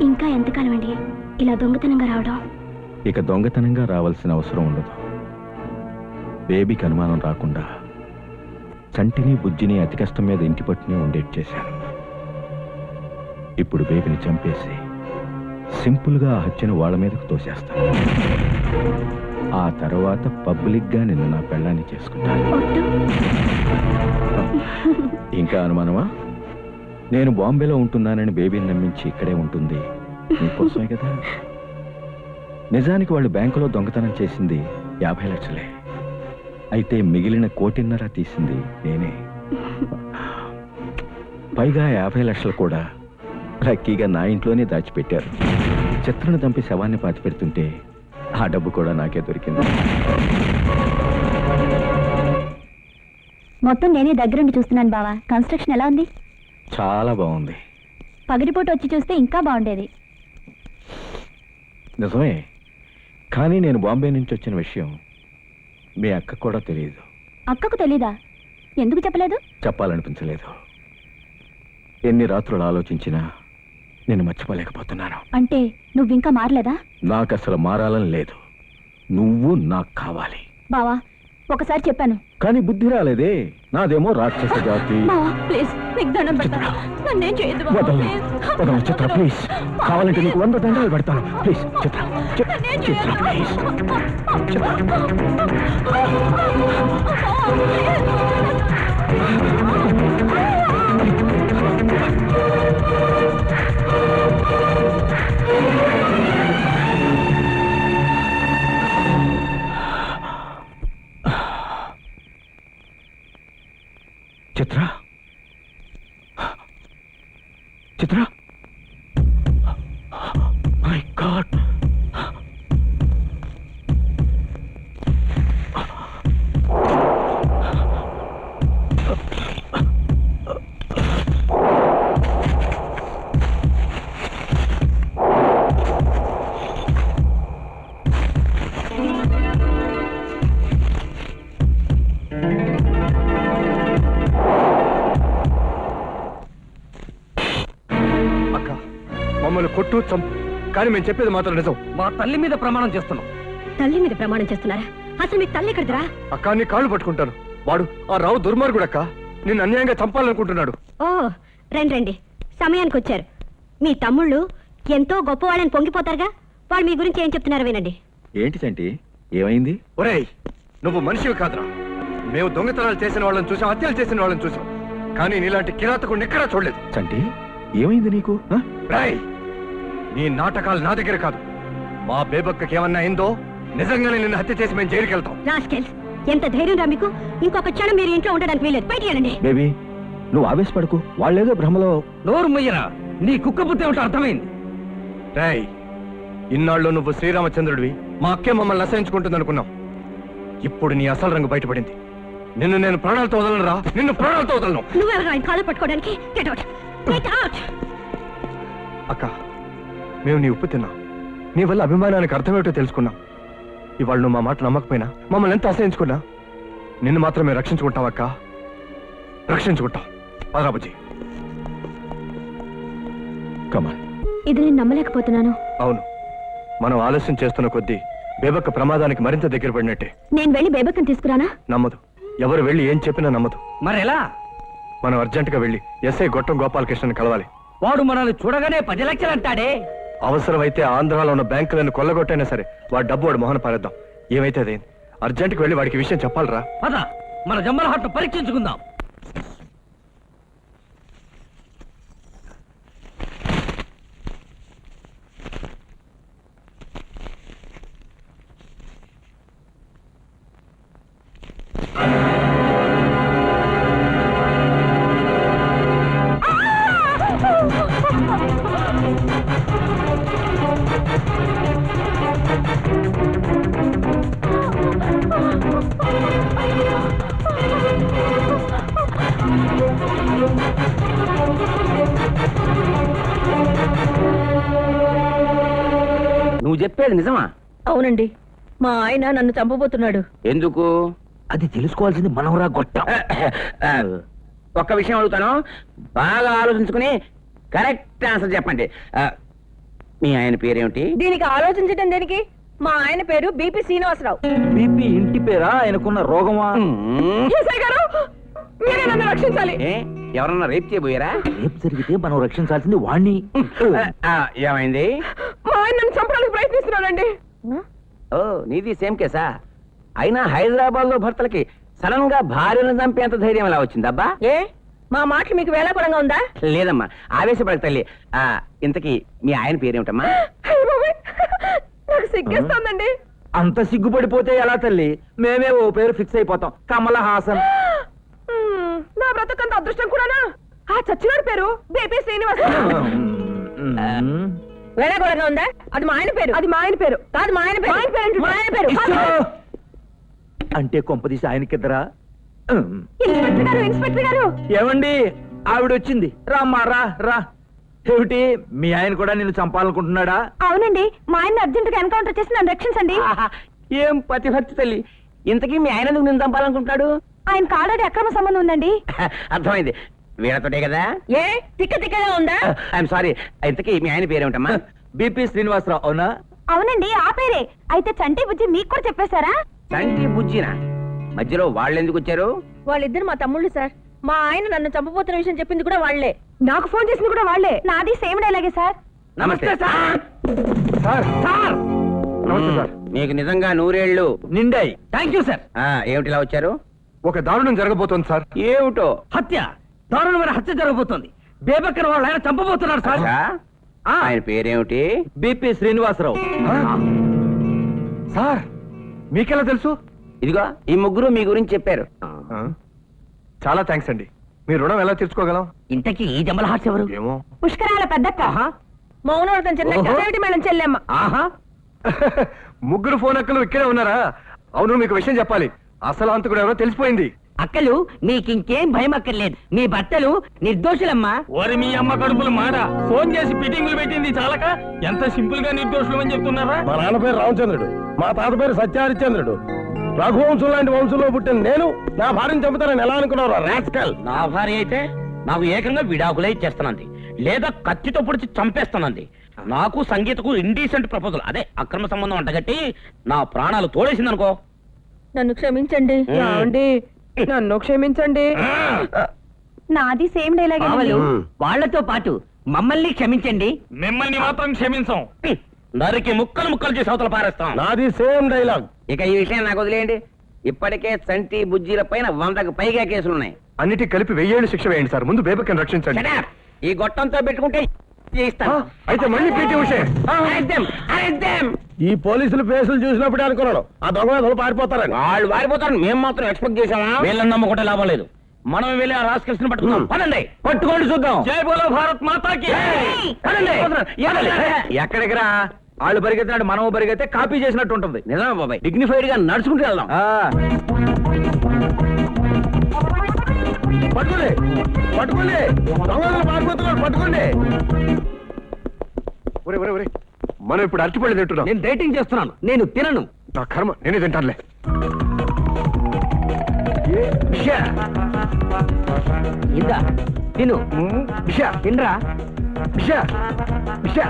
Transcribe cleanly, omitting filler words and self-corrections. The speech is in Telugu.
ఇంకా ఎంతకాలం అండి ఇలా దొంగతనంగా రావడం? ఇక దొంగతనంగా రావాల్సిన అవసరం ఉండదు. బేబీకి అనుమానం రాకుండా చంటిని బుజ్జిని అతి కష్టం మీద ఇంటి పట్టునే ఉండేట్ చేశాను. ఇప్పుడు బేబీని చంపేసి సింపుల్గా ఆ హత్యను వాళ్ళ మీదకు తోసేస్తాను. ఆ తర్వాత పబ్లిక్గా నిన్ను నా పెళ్ళాన్ని చేసుకుంటాను. ఇంకా అనుమానమా? నేను బాంబేలో ఉంటున్నానని బేబీని నమ్మించి ఇక్కడే ఉంటుంది నీకోసమే కదా. నిజానికి వాళ్ళు బ్యాంకులో దొంగతనం చేసింది 50 లక్షలే. అయితే మిగిలిన 1.5 కోటి తీసింది నేనే. పైగా 50 లక్షలు కూడా లక్కీగా నా ఇంట్లోనే దాచిపెట్టారు. చిత్రను చంపి శవాన్ని పాతిపెడుతుంటే ఆ డబ్బు కూడా నాకే దొరికింది. మొత్తం నేనే దగ్గరుండి చూస్తున్నాను బావా. కన్స్ట్రక్షన్ ఎలా ఉంది? చాలా బాగుంది. పగటిపూట వచ్చి చూస్తే ఇంకా బాగుండేది. నిజమే, కానీ నేను బాంబే నుంచి వచ్చిన విషయం మీ అక్క కూడా తెలియదు. అక్కకు తెలీదా? ఎందుకు చెప్పలేదు? చెప్పాలనిపించలేదు. ఎన్ని రాత్రులు ఆలోచించినా నేను మర్చిపోలేకపోతున్నాను. అంటే నువ్వింకా మారలేదా? నాకు అసలు మారాలని లేదు. నువ్వు నాకు కావాలి. బావా ఒకసారి చెప్పాను, కానీ బుద్ధి రాలేదే. నాదేమో రాక్షస జాతి. చిత్ర ప్లీజ్, కావాలంటే నీకు 100 దండాలు పెడతాను. Please Chitra, Chitra please. Chitra, Chitra, my God. మమ్మల్ని కొట్టు చంపు, కానీ మేము చెప్పేది మాత్రం నిజం. మా తల్లి మీద ప్రమాణం చేస్తున్నాం. తల్లి మీద ప్రమాణం చేస్తున్నారా? అసలు మీకు తల్లి ఎక్కడిదిరా? అక్క నీ కాళ్ళు పట్టుకుంటాను. వాడు ఆ రావు దుర్మార్గుడు అక్క. నిన్ను అన్యాయంగా చంపాలనుకుంటున్నాడు. ఓ రండి, సమయానికి వచ్చారు. మీ తమ్ముళ్ళు ఎంతో గొప్పవాళ్ళని పొంగిపోతారుగా. వాళ్ళు మీ గురించి ఏం చెప్తున్నారు వినండి. ఏంటి చంటి, ఏమైంది? ఒరేయ్, నువ్వు మనిషివి కాదురా. మేము దొంగతనాలు చేసిన వాళ్ళని చూసాం, హత్యలు చేసిన వాళ్ళని చూసాం, కానీ నీలాంటి కిరాతకుడిని ఎక్కడా చూడలేదు. చంటి, ఏమైంది నీకు? రాయ్, నీ నాటకాలు నా దగ్గర కాదు. మా బేబక్కకి ఏమన్నా అయిందో నిజంగానే నిన్ను హత్య చేసి మేము జైలుకి వెళ్తాం. రాస్కెల్స్, ఎంత ధైర్యం రా మీకు? ఇంకొక క్షణం మీరు ఇంట్లో ఉండడానికి వీలేదు. బయటికి వెళ్ళండి. బేబీ, నువ్వు ఆవేశపడకు. వాళ్ళేదో భ్రమలో. నోరు ముయ్యరా, నీ కుక్క బుద్ధి ఏమిటో అర్థమైంది. రాయ్, ఇన్నాళ్ళు నువ్వు శ్రీరామచంద్రుడివి, మా అక్కే మమ్మల్ని అసహించుకుంటుంది అనుకున్నాం. ఇప్పుడు నీ అసలు రంగు బయటపడింది. నిన్ను నేను ప్రాణాలతో వదలను రా. నిన్ను ప్రాణాలతో వదలను. నువ్వెవరు ఆయన కాళ్ళు పట్టుకోవడానికి? Get out, get out. అక్క, మేము నీ ఉప్పు తిన్నాం. నీ వల్ల అభిమానానికి అర్థమేమిటో తెలుసుకున్నాం. ఇవాళ నువ్వు మా మాట నమ్మకపోయినా, మమ్మల్ని ఎంత అసహించుకున్నా, నిన్ను మాత్రమే రక్షించుకుంటాం అక్క, రక్షించుకుంటాం. పదరాబుజీ, కమాన్. ఇది నేను నమ్మలేకపోతున్నాను. అవును, మనం ఆలస్యం చేస్తున్న కొద్దీ బేబక్క ప్రమాదానికి మరింత దగ్గర పడినట్టే. నేను వెళ్ళి బేబక్కని తీసుకురానా? నమ్మదు. ఎవరు వెళ్ళి ఏం చెప్పినా నమ్మదు. మరి ఎలా? మనం అర్జెంటుగా వెళ్ళి ఎస్ఐ గొట్టం గోపాలకృష్ణని కలవాలి. వాడు మనల్ని చూడగానే 10 లక్షలు అంటాడే. అవసరమైతే ఆంధ్రాలో ఉన్న బ్యాంకులను కొల్లగొట్టైనా సరే వాడి డబ్బు వాడు మొహన పారేద్దాం. ఏమైతే అదేంది, అర్జెంటుగా వెళ్ళి వాడికి విషయం చెప్పాలరా. పద, మన జమ్మల హట్టు పరీక్షించుకుందాం. నువ్వు చెప్పేది నిజమా? అవునండి, మా ఆయన నన్ను చంపబోతున్నాడు. ఎందుకు? అది తెలుసుకోవాల్సింది మనవరా గొట్టం. ఒక్క విషయం అడుగుతాను, బాగా ఆలోచించుకుని కరెక్ట్ ఆన్సర్ చెప్పండి. మీ ఆయన పేరేమిటి? దీనికి ఆలోచించటం దేనికి? మా ఆయన పేరు బీపీ శ్రీనివాసరావు. బీపీ ఇంటి పేరా? ఆయనకున్న రోగమా? ఏసై గారు, మీరే నన్ను రక్షించాలి. ఏ, ఎవరన్నా రేప్ చేయబోయారా? రేప్ జరిగితే మనం రక్షించాల్సింది వాణ్ణి. ఏమైంది? మా ఆయన నన్ను చంపడానికి ప్రయత్నిస్తున్నాడండి. ఓ, నీది సేమ్ కేసా? అయినా హైదరాబాద్ లో భర్తలకి సడన్ గా భార్యను చంపేంత ధైర్యం ఎలా వచ్చిందబ్బా? ఏ, మా మాటలు మీకు వేళాకులంగా ఉందా? లేదమ్మా, ఆవేశపడక తల్లి. ఇంతకీ మీ ఆయన పేరేమిటమ్మా? అయ్య బాబోయ్, నాకు సిగ్గేస్తోందండి. అంత సిగ్గుపడిపోతే ఎలా తల్లి? మేమే ఓ పేరు ఫిక్స్ అయిపోతాం, కమల హాసన్. నా బ్రతకంత అదృష్టం కూడానా? ఆ చచ్చినాడు పేరు బీపీ శ్రీనివాసరావు. వేళాకులంగా ఉందా? అది మా ఆయన పేరు. అది మా ఆయన పేరు కాదు, మా ఆయన పేరు. మా ఆయన పేరు. అంటే కొంపదీసి ఆయనకిద్దరా? ఇన్స్పెక్టర్ గారు, ఇన్స్పెక్టర్ గారు. ఏమండి, ఆవిడ వచ్చింది. రామ్మా, రా రా. ఏమిటి, మీ ఆయన కూడా నిన్ను చంపాలనుకుంటున్నాడా? అవునండి, మా ఆయన అర్జెంట్ గా ఎన్కౌంటర్ చేసి నన్ను రక్షించండి. ఆహా, ఏం పతిభక్తి తల్లి. ఇంతకీ మీ ఆయన ఎందుకు నిన్ను చంపాలనుకుంటున్నాడు? ఆయనకు ఆల్రెడీ అక్రమ సంబంధం ఉందండి. అర్థమైంది, వీళ్ళతోటే కదా. ఏ తిక్కగా ఉందా? I'm sorry. ఇంతకీ మీ ఆయన పేరేమిటమ్మా? బీపీ శ్రీనివాసరావు. అవునా? అవునండి, ఆ పేరే. అయితే చంటి బుజ్జి మీకు కూడా చెప్పేశారా? చంటి బుజ్జినా? మధ్యలో వాళ్ళు ఎందుకు వచ్చారు? వాళ్ళిద్దరు మా తమ్ముళ్ళు సార్. మా ఆయన నన్ను చంపబోతున్న విషయం చెప్పింది కూడా వాళ్లే. నాకు ఫోన్ చేసింది కూడా వాళ్లే. నాది సేమ్ డైలాగే సార్. నమస్తే సార్. సార్ సార్, నమస్తే సార్. మీకు నిజంగా నూరేళ్లు నిండాయి. Thank you sir. ఏమిటి ఇలా వచ్చారు? ఒక దారుణం జరగబోతోంది సార్. ఏమిటో? హత్య, దారుణమైన హత్య జరగబోతోంది. బేబక్కర్ వాళ్ళు ఆయన చంపబోతున్నారు సార్. ఆయన పేరేమిటి? బీపీ శ్రీనివాసరావు. సార్, మీకెలా తెలుసు? ఇదిగో ఈ ముగ్గురు మీ గురించి చెప్పారు. ఆ? చాలా థ్యాంక్స్ అండి. మీ రుణం ఎలా తీర్చుకోగలం? ఇంతకీ ఈ జంబల హార్ట్స్ ఎవరు? ఏమో. పుష్కరాల పెద్దక్క. మౌనవ్రతం చెల్లెక్క. ఓహో. ఏమిటి మేడం చెల్లెమ్మ? ఆహా, ముగ్గురు ఫోన్ అక్కలు ఇక్కడే ఉన్నారా? అవును, మీకు విషయం చెప్పాలి. అసలు అంతకుడు ఎవరో తెలిసిపోయింది. అక్కలు మీకింకేం భయం అక్కర్లేదు. మీ భర్తలు నిర్దోషులమ్మా. ఓరి మీ అమ్మ కడుపులు మాడ ఫోన్ చేసి పిటింగులు పెట్టింది చాలక ఎంత సింపుల్ గా నిర్దోషులు అని చెప్తున్నారా? మా నాన్న పేరు రామచంద్రుడు, మా తాత పేరు సత్యహరిశ్చంద్రుడు. రఘువంశం లాంటి వంశంలో పుట్టిన నేను నా భార్యను చంపుతానని ఎలా అనుకున్నావు రాస్కల్? నా భార్య అయితే నాకు ఏకంగా విడాకులే ఇచ్చేస్తానంది, లేదా కత్తితో పొడిచి చంపేస్తానంది. నాకు సంగీతకు ఇండీసెంట్ ప్రపోజల్, అదే అక్రమ సంబంధం అంటగట్టి నా ప్రాణాలు తోడేసిందనుకో. నన్ను క్షమించండి. ఏమండి? నన్ను క్షమించండి. నాది సేమ్ డైలాగే. కావలు వాళ్లతో పాటు మమ్మల్ని క్షమించండి. మిమ్మల్ని మాత్రం క్షమించాం. నరికి ముక్కలు ముక్కలు చేసి అవతల పారేస్తాం. నాది సేమ్ డైలాగ్. ఇక ఈ విషయం నాకు వదిలేయండి. ఇప్పటికే చంటి బుజ్జిల పైన 100కు పైగా కేసులున్నాయి. అన్నిటి కలిపి 1000 ఏళ్ళు శిక్ష వేయండి సార్. ముందు బేబక్కని రక్షించండి. Shut up! ఈ గొట్టంతో పెట్టుకుంటే చేయిస్తాను. అయితే మళ్ళీ పీటీ విషయం. Arrest them! Arrest them! ఈ పోలీసులు ఫేసులు చూసినప్పుడే అనుకున్నాను ఆ దొంగలు పారిపోతారని. వాళ్ళు వారిపోతారు, మేము మాత్రం ఎక్స్పెక్ట్ చేసామా? వీళ్ళని నమ్మకుంటే లాభం లేదు. మనం వెళ్ళి ఆ రాస్కల్స్ని పట్టుకుందాం. పదండి, పట్టుకోండి చూద్దాం. జై బోలో భారత్ మాతాకి. పదండి. ఎదలి. ఎక్కడికి రా? వాళ్ళు పరిగెత్తినట్టు మనం పరిగెత్తే కాపీ చేసినట్టు ఉంటుంది. నిజమా బాబాయ్? డిగ్నిఫైడ్ గా నడుచుకుంటూ వెళ్దాం. పట్టుకోండి పట్టుకోండి, దొంగలు పారిపోతున్నారు, పట్టుకోండి. ఒరే ఒరే ఒరే, మనం ఇప్పుడు అరటిపళ్ళు తింటున్నాం. నేను డేటింగ్ చేస్తున్నాను, నేను తినను. నా కర్మ, నేనే తింటానులే. ఇందా తిను. విషా తినరా. విషా విషా.